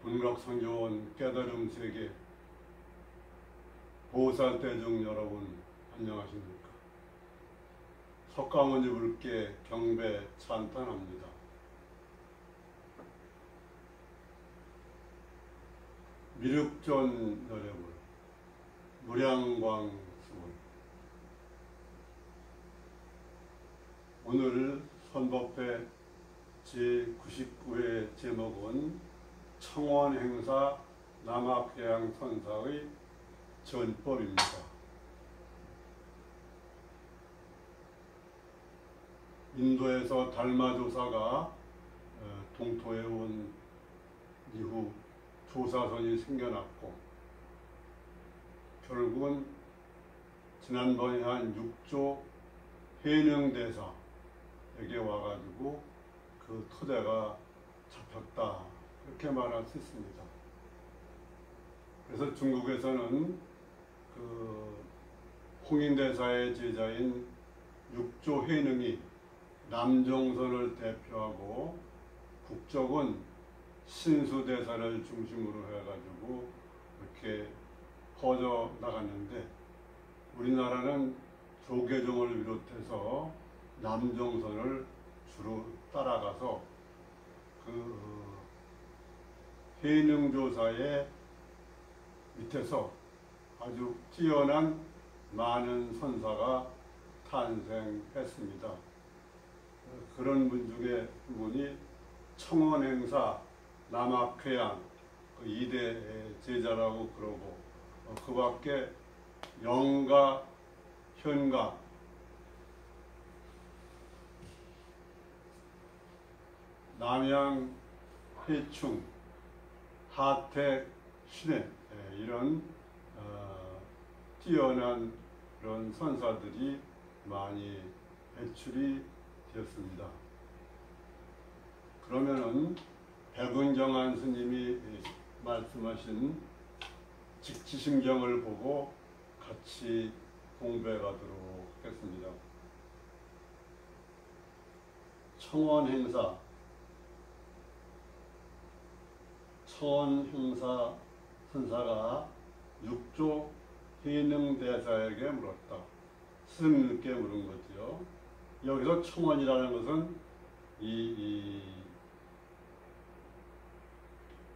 극락성교원 깨달음 세계 보살대중 여러분 안녕하십니까? 석가모니 불께 경배 찬탄합니다. 미륵전 여러분 무량광수원 오늘 선법회 제99회 제목은 청원행사 남학해양 선사의 전법입니다. 인도에서 달마조사가 동토에 온 이후 조사선이 생겨났고 결국은 지난번에 한 6조 해능대사에게 와가지고 그 토대가 잡혔다 그렇게 말할 수 있습니다. 그래서 중국에서는 그 홍인대사의 제자인 6조 해능이 남종선을 대표하고 국적은 신수대사를 중심으로 해가지고 이렇게 퍼져 나갔는데 우리나라는 조계종을 비롯해서 남종선을 주로 따라가서 그 해능조사의 밑에서 아주 뛰어난 많은 선사가 탄생했습니다. 그런 분 중에 한 분이 청원행사 남학회양 그 2대 제자라고 그러고 그 밖에 영가, 현가, 남양, 해충, 하택, 신해 이런 뛰어난 그런 선사들이 많이 배출이 되었습니다. 그러면은 백운정한 스님이 말씀하신 직지심경을 보고 같이 공부해 가도록 하겠습니다. 청원행사 선사가 6조 해능대사에게 물었다. 스님께 물은 거죠. 여기서 청원이라는 것은 이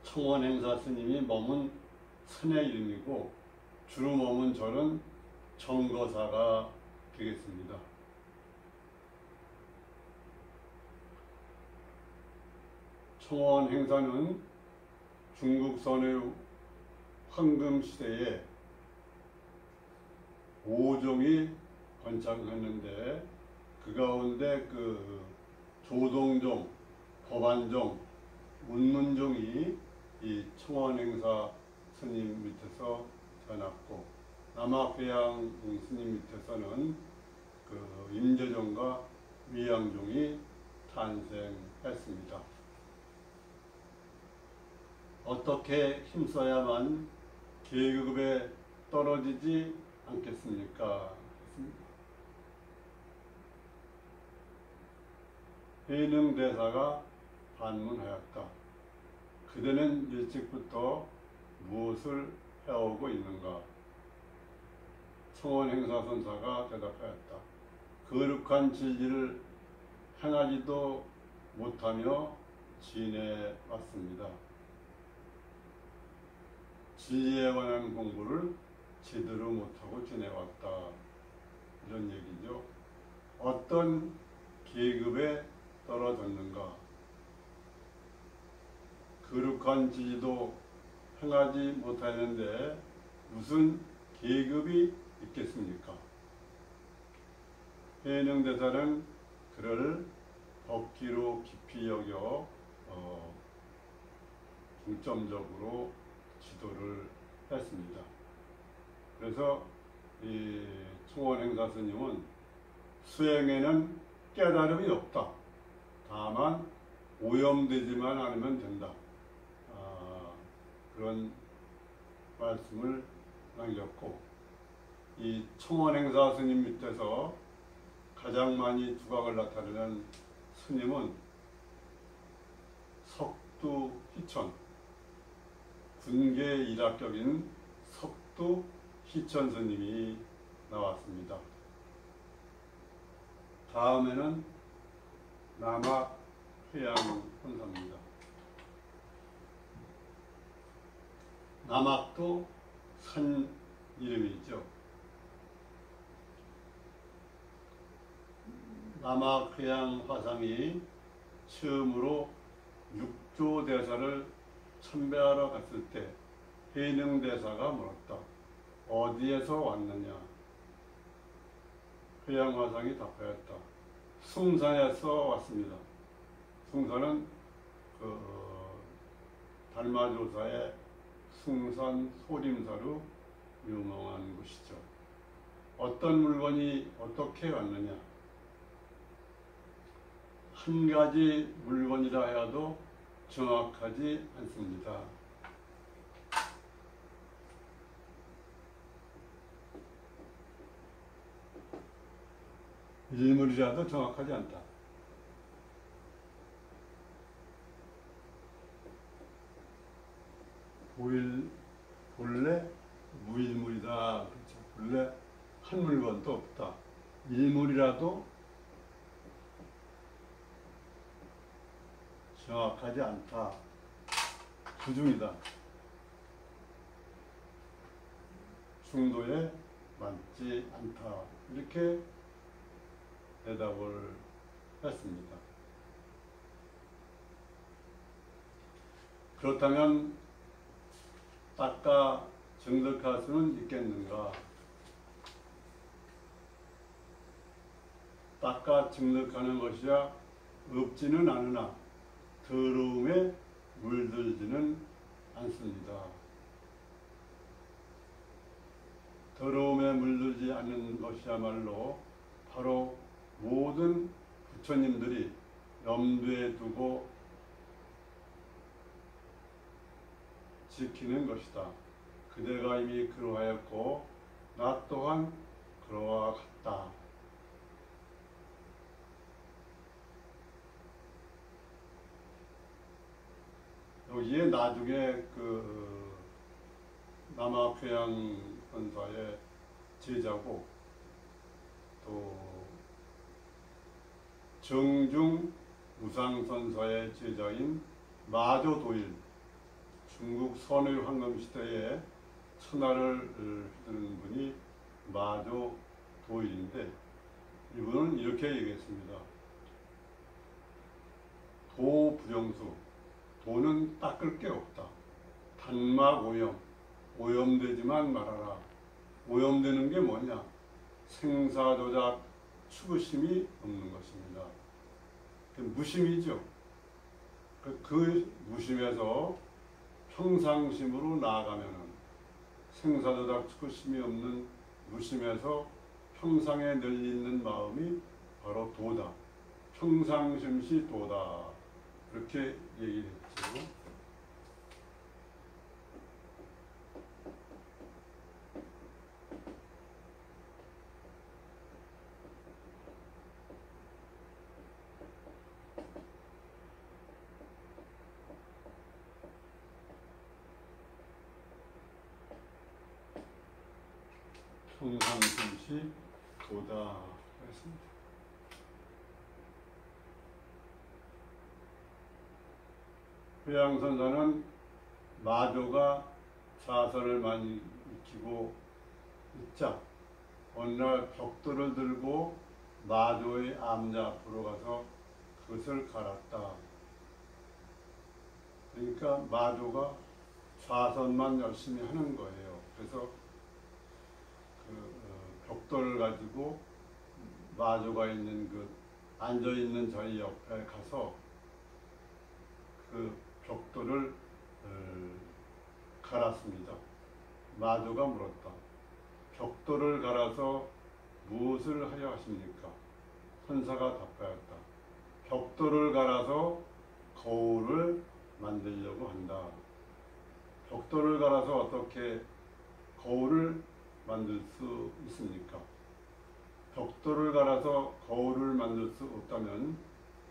청원행사 스님이 머문 선의 이름이고 주로 머문 절은 정거사가 되겠습니다. 청원행사는 중국 선의 황금시대에 5종이 번창했는데 그 가운데 그 조동종, 법안종, 문문종이 이 청원행사 스님 밑에서 전했고 남학회양 스님 밑에서는 그 임재종과 위양종이 탄생했습니다. 어떻게 힘써야만 계급에 떨어지지 않겠습니까? 해능대사가 반문하였다. 그대는 일찍부터 무엇을 해오고 있는가? 청원행사선사가 대답하였다. 거룩한 진리를 행하지도 못하며 지내왔습니다. 진리에 관한 공부를 제대로 못하고 지내왔다. 이런 얘기죠. 어떤 계급에 떨어졌는가? 거룩한 진리도 행하지 못하는데 무슨 계급이 있겠습니까? 해능대사는 그를 법기로 깊이 여겨 중점적으로 지도를 했습니다. 그래서 이 청원행사 스님은 수행에는 깨달음이 없다. 다만 오염되지만 않으면 된다. 그런 말씀을 남겼고 이 청원행사 스님 밑에서 가장 많이 두각을 나타내는 스님은 석두희천 군계 일학격인 석두 희천 스님이 나왔습니다. 다음에는 남악 회양 혼사입니다. 남악도 산 이름이죠. 남악 회양 화상이 처음으로 육조 대사를 참배하러 갔을 때 해능 대사가 물었다. 어디에서 왔느냐? 회양 화상이 답하였다. 숭산에서 왔습니다. 숭산은 달마조사의 숭산 소림사로 유명한 곳이죠. 어떤 물건이 어떻게 왔느냐? 한 가지 물건이라 해도 정확하지 않습니다. 일물이라도 정확하지 않다. 본래 무일물이다. 그렇죠. 본래 한 물건도 없다. 일물이라도 정확하지 않다. 부중이다. 중도에 맞지 않다. 이렇게 대답을 했습니다. 그렇다면 닦아 정득할 수는 있겠는가? 닦아 정득하는 것이야 없지는 않으나 더러움에 물들지는 않습니다. 더러움에 물들지 않는 것이야말로 바로 모든 부처님들이 염두에 두고 지키는 것이다. 그대가 이미 그러하였고 나 또한 그러와 같다. 여기에 나중에 남아회양 선사의 제자고 또 정중 무상선사의 제자인 마조도일, 중국 선의 황금시대에 천하를 휘두른 분이 마조도일인데 이분은 이렇게 얘기했습니다. 도 부정수, 도는 닦을 게 없다. 단막 오염, 오염되지만 말아라. 오염되는 게 뭐냐? 생사조작, 추구심이 없는 것입니다. 무심이죠. 그 무심에서 평상심으로 나아가면은 생사조작, 추구심이 없는 무심에서 평상에 널리는 마음이 바로 도다. 평상심시 도다. 그렇게 얘기했죠. 평상심시 도다 했습니다. 회양선사는 마조가 자선을 많이 익히고 있자 어느 날 벽돌을 들고 마조의 암자 앞으로 가서 그것을 갈았다. 그러니까 마조가 좌선만 열심히 하는 거예요. 그래서 벽돌을 가지고 마조가 있는 앉아 있는 자리 옆에 가서 그 벽돌을 갈았습니다. 마조가 물었다. 벽돌을 갈아서 무엇을 하려 하십니까? 선사가 답하였다. 벽돌을 갈아서 거울을 만들려고 한다. 벽돌을 갈아서 어떻게 거울을 만들 수 있습니까? 벽돌을 갈아서 거울을 만들 수 없다면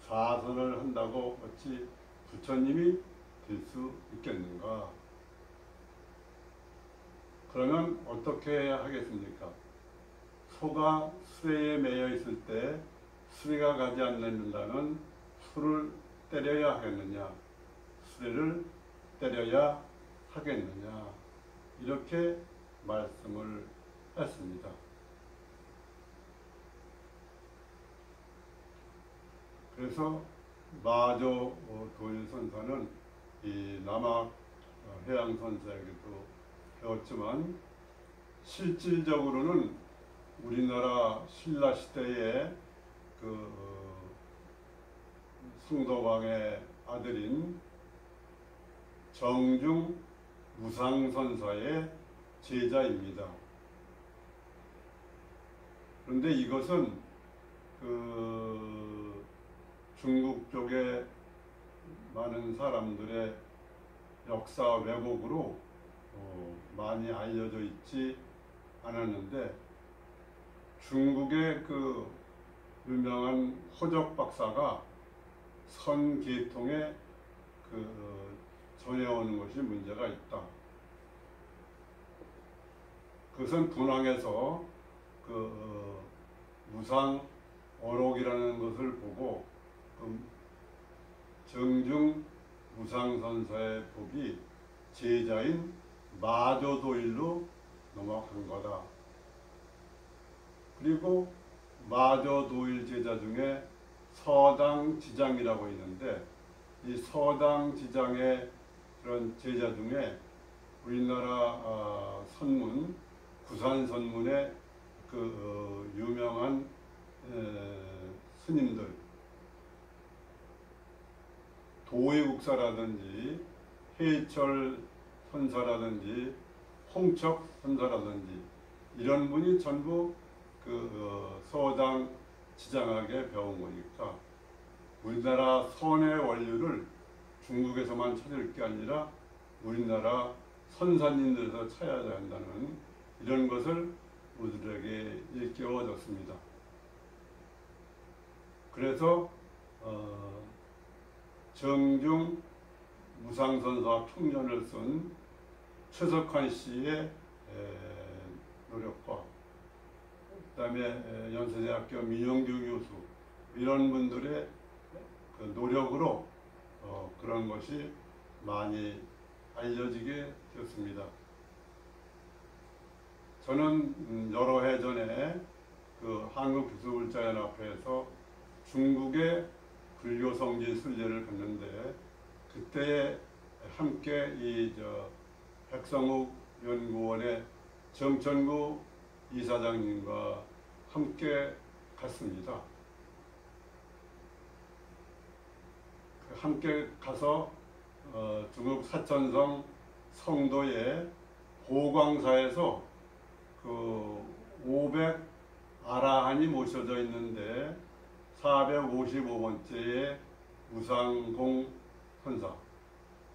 좌선을 한다고 어찌 부처님이 될 수 있겠는가? 그러면 어떻게 해야 하겠습니까? 소가 수레에 매여 있을 때 수레가 가지 않는다는 소를 때려야 하겠느냐, 수레를 때려야 하겠느냐, 이렇게 말씀을 했습니다. 그래서 마조 도일선사는 이 남학 해양선사에게도 배웠지만 실질적으로는 우리나라 신라시대의 그 성도왕의 아들인 정중 무상선사의 제자입니다. 그런데 이것은 그 중국 쪽에 많은 사람들의 역사 왜곡으로 많이 알려져 있지 않았는데, 중국의 그 유명한 호적 박사가 선계통에 그 전해오는 것이 문제가 있다. 그것은 분황에서 그 무상 어록이라는 것을 보고 정중 무상선사의 법이 제자인 마조도일로 넘어간 거다. 그리고 마조도일 제자 중에 서당지장이라고 있는데, 이 서당지장의 그런 제자 중에 우리나라 선문, 구산선문의 그 유명한 스님들, 도의국사라든지 해철 선사라든지 홍척 선사라든지 이런 분이 전부 그 서당 지장하게 배운 거니까 우리나라 선의 원류를 중국에서만 찾을 게 아니라 우리나라 선사님들에서 찾아야 한다는 이런 것을 우리들에게 일깨워졌습니다. 그래서 정중 무상선사 평전을 쓴 최석환 씨의 노력과 그 다음에 연세대학교 민영규 교수 이런 분들의 그 노력으로 그런 것이 많이 알려지게 되었습니다. 저는 여러 해 전에 그 한국기술자연합회에서 중국의 불교성지 순례를 갔는데, 그때 함께 이 백성욱 연구원의 정천구 이사장님과 함께 갔습니다. 함께 가서 중국 사천성 성도의 보광사에서 그 500 아라한이 모셔져 있는데 455번째의 무상공 선사,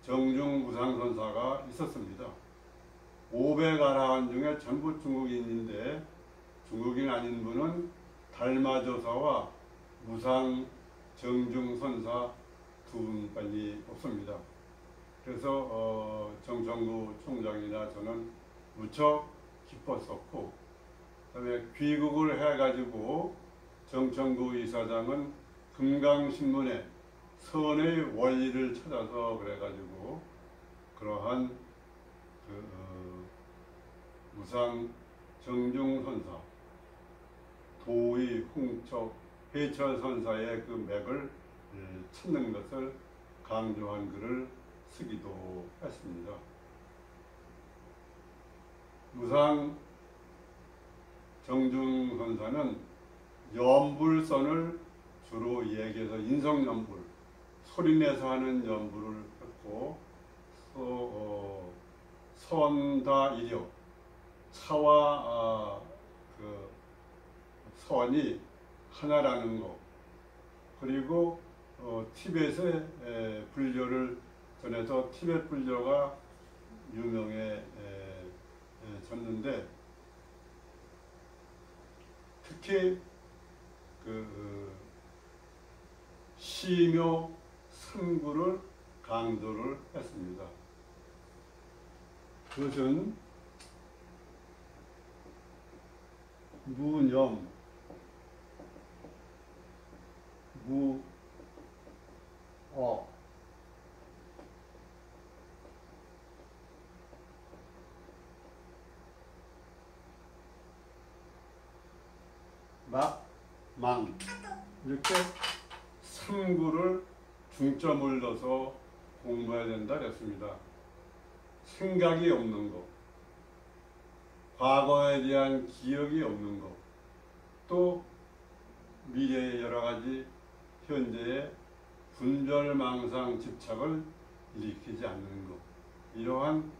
정중 무상선사가 있었습니다. 500 아라한 중에 전부 중국인인데 중국인 아닌 분은 달마조사와 무상 정중선사 두 분밖에 없습니다. 그래서 정천구 총장이나 저는 무척 기뻤었고, 그다음에 귀국을 해가지고 정천구 이사장은 금강신문에 선의 원리를 찾아서 그래가지고 그러한 무상 정중선사, 도의, 홍척, 해철선사의 그 맥을 찾는 것을 강조한 글을 쓰기도 했습니다. 무상 정중선사는 연불선을 주로 얘기해서 인성연불, 소리내서 하는 연불을 했고, 또 선다이력, 차와 그 선이 하나라는 것, 그리고 티벳의 불교를 전해서 티벳 불교가 유명해졌는데, 특히 그 시묘 승구를 강조를 했습니다. 그것은 무념, 무어, 망 이렇게 3구를 중점을 둬서 공부해야 된다 그랬습니다. 생각이 없는 것, 과거에 대한 기억이 없는 것, 또 미래의 여러 가지 현재의 분별망상 집착을 일으키지 않는 것, 이러한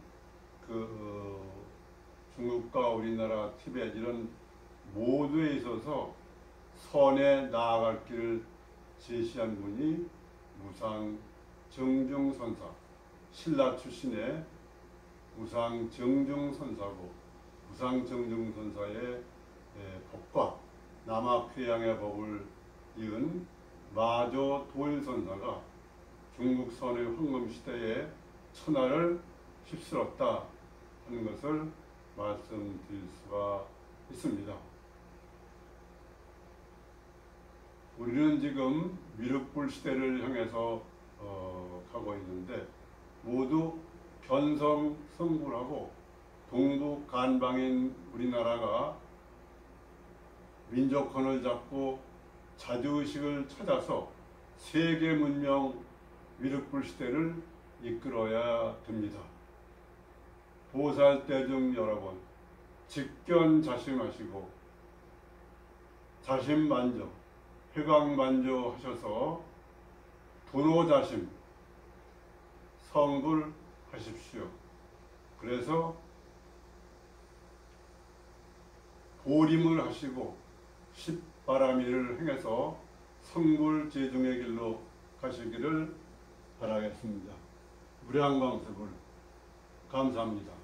중국과 우리나라, 티베트 이런 모두에 있어서 선에 나아갈 길을 제시한 분이 무상정중선사, 신라 출신의 무상정중선사고, 무상정중선사의 법과 남아쾌양의 법을 이은 마조 도일선사가 중국 선의 황금시대에 천하를 휩쓸었다 하는 것을 말씀드릴 수가 있습니다. 우리는 지금 미륵불 시대를 향해서 가고 있는데 모두 견성성불하고 동북 간방인 우리나라가 민족혼을 잡고 자주의식을 찾아서 세계 문명 미륵불 시대를 이끌어야 됩니다. 보살대중 여러분, 직견자심하시고 자심만족, 회광만족하셔서 도노자심 성불하십시오. 그래서 보림을 하시고 십바라미를 행해서 성불제중의 길로 가시기를 바라겠습니다. 무량광습을 감사합니다.